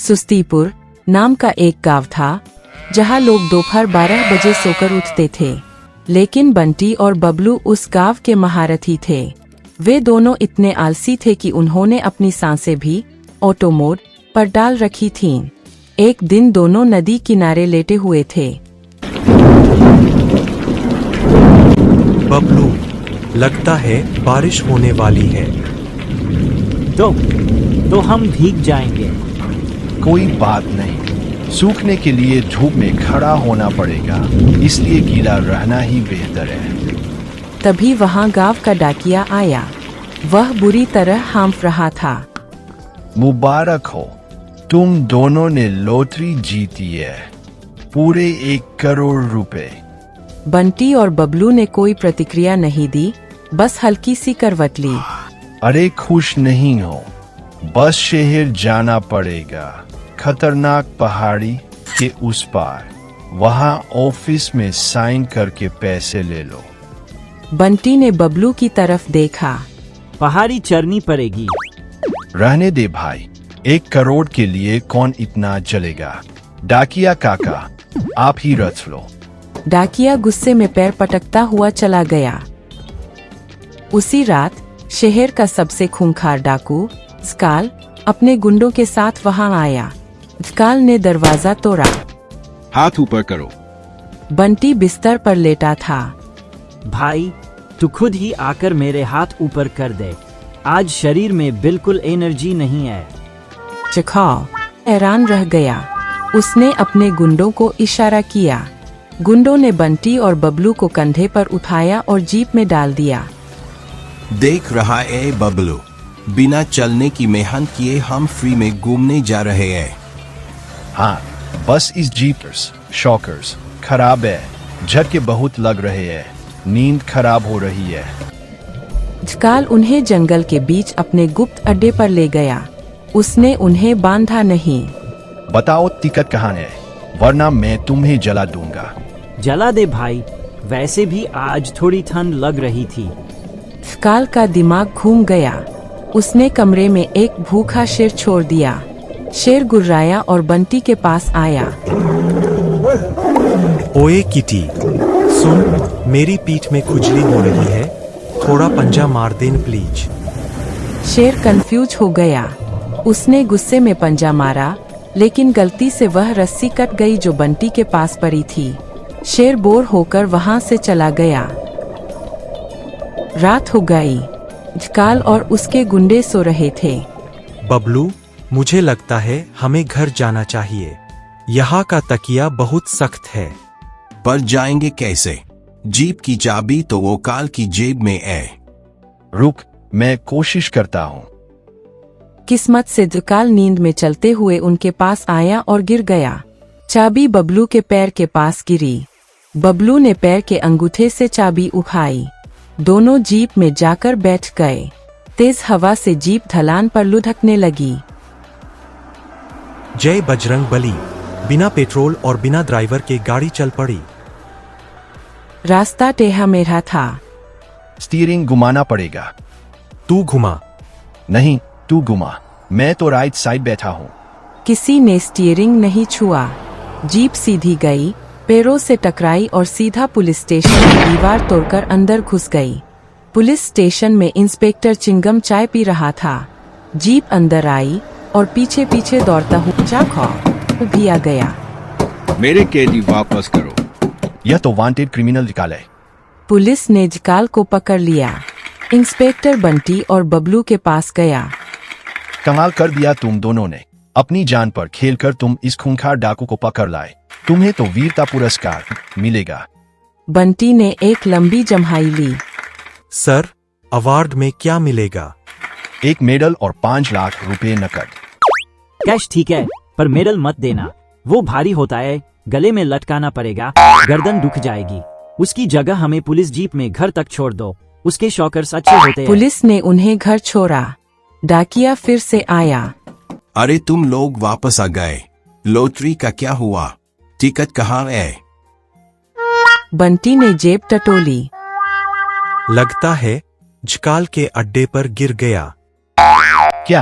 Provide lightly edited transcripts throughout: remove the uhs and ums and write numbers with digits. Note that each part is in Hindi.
सुस्तीपुर नाम का एक गांव था जहां लोग दोपहर 12 बजे सोकर उठते थे, लेकिन बंटी और बबलू उस गांव के महारथी थे। वे दोनों इतने आलसी थे कि उन्होंने अपनी सांसें भी ऑटो मोड पर डाल रखी थीं। एक दिन दोनों नदी किनारे लेटे हुए थे। बबलू, लगता है बारिश होने वाली है। तो हम भीग जाएंगे। कोई बात नहीं, सूखने के लिए धूप में खड़ा होना पड़ेगा, इसलिए गीला रहना ही बेहतर है। तभी वहां गांव का डाकिया आया। वह बुरी तरह हांफ रहा था। मुबारक हो, तुम दोनों ने लॉटरी जीती है, पूरे 1 करोड़ रुपए। बंटी और बबलू ने कोई प्रतिक्रिया नहीं दी, बस हल्की सी करवट ली। अरे खुश नहीं हो, बस शहर जाना पड़ेगा, खतरनाक पहाड़ी के उस पार। वहां ऑफिस में साइन करके पैसे ले लो। बंटी ने बबलू की तरफ देखा। पहाड़ी चढ़नी पड़ेगी। रहने दे भाई, 1 करोड़ के लिए कौन इतना जलेगा। डाकिया काका, आप ही रच लो। डाकिया गुस्से में पैर पटकता हुआ चला गया। उसी रात शहर का सबसे खूंखार डाकू स्काल अपने गुंडों के साथ वहां आया। स्काल ने दरवाजा तोड़ा। हाथ ऊपर करो। बंटी बिस्तर पर लेटा था। भाई, तू खुद ही आकर मेरे हाथ ऊपर कर दे। आज शरीर में बिल्कुल एनर्जी नहीं है। चखाओ हैरान रह गया। उसने अपने गुंडों को इशारा किया। गुंडों ने बंटी और बबलू को कंधे पर उठाया और जीप में डाल दिया। देख रहा है बबलू, बिना चलने की मेहनत किए हम फ्री में घूमने जा रहे हैं। हाँ, बस इस जीपर्स शॉकर्स खराब है, झटके बहुत लग रहे हैं, नींद खराब हो रही है। स्काल उन्हें जंगल के बीच अपने गुप्त अड्डे पर ले गया। उसने उन्हें बांधा नहीं। बताओ टिकट कहाँ है, वरना मैं तुम्हें जला दूंगा। जला दे भाई, वैसे भी आज थोड़ी ठंड लग रही थी। स्काल का दिमाग घूम गया। उसने कमरे में एक भूखा शेर छोड़ दिया। शेर गुर्राया और बंटी के पास आया। ओए किटी, सुन, मेरी पीठ में खुजली हो रही है, थोड़ा पंजा मार देन प्लीज। शेर कंफ्यूज हो गया। उसने गुस्से में पंजा मारा, लेकिन गलती से वह रस्सी कट गई जो बंटी के पास पड़ी थी। शेर बोर होकर वहां से चला गया। रात हो गई। स्काल और उसके गुंडे सो रहे थे। बबलू, मुझे लगता है हमें घर जाना चाहिए। यहाँ का तकिया बहुत सख्त है। पर जाएंगे कैसे? जीप की चाबी तो वो काल की जेब में है। रुक, मैं कोशिश करता हूँ। किस्मत से स्काल नींद में चलते हुए उनके पास आया और गिर गया। चाबी बबलू के पैर के पास गिरी। बबलू ने पैर के अंगूठे से चाबी उठाई। दोनों जीप में जाकर बैठ गए। तेज हवा से जीप ढलान पर लुढ़कने लगी। जय बजरंग बली, बिना पेट्रोल और बिना ड्राइवर के गाड़ी चल पड़ी। रास्ता टेढ़ा मेढ़ा था। स्टीयरिंग घुमाना पड़ेगा। तू घुमा। नहीं, तू घुमा, मैं तो राइट साइड बैठा हूँ। किसी ने स्टीयरिंग नहीं छुआ। जीप सीधी गई, पैरों से टकराई और सीधा पुलिस स्टेशन की दीवार तोड़कर अंदर घुस गई। पुलिस स्टेशन में इंस्पेक्टर चिंगम चाय पी रहा था। जीप अंदर आई और पीछे पीछे दौड़ता हुआ चाखो भी आ गया। मेरे कैदी वापस करो। यह तो वांटेड क्रिमिनल निकाल है। पुलिस ने जकाल को पकड़ लिया। इंस्पेक्टर बंटी और बबलू के पास गया। कमाल कर दिया तुम दोनों ने। अपनी जान पर खेलकर तुम इस खूंखार डाकू को पकड़ लाए। तुम्हें तो वीरता पुरस्कार मिलेगा। बंटी ने एक लंबी जम्हाई ली। सर, अवार्ड में क्या मिलेगा? 1 मेडल और 5 लाख रुपए नकद। कैश ठीक है, पर मेडल मत देना, वो भारी होता है, गले में लटकाना पड़ेगा, गर्दन दुख जाएगी। उसकी जगह हमें पुलिस जीप में घर तक छोड़ दो, उसके शॉकर्स अच्छे होते हैं। पुलिस ने उन्हें घर छोड़ा। डाकिया फिर से आया। अरे तुम लोग वापस आ गए। लॉटरी का क्या हुआ? टिकट कहाँ है? बंटी ने जेब टटोली। लगता है जकाल के अड्डे पर गिर गया। क्या?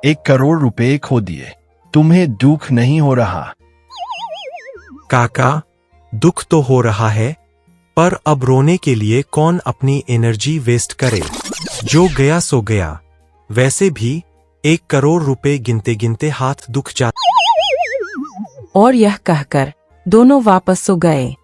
1 करोड़ रुपए खो दिए? तुम्हें दुख नहीं हो रहा? काका, दुख तो हो रहा है, पर अब रोने के लिए कौन अपनी एनर्जी वेस्ट करे। जो गया सो गया। वैसे भी 1 करोड़ रुपए गिनते गिनते हाथ दुख जाते। और यह कहकर दोनों वापस सो गए।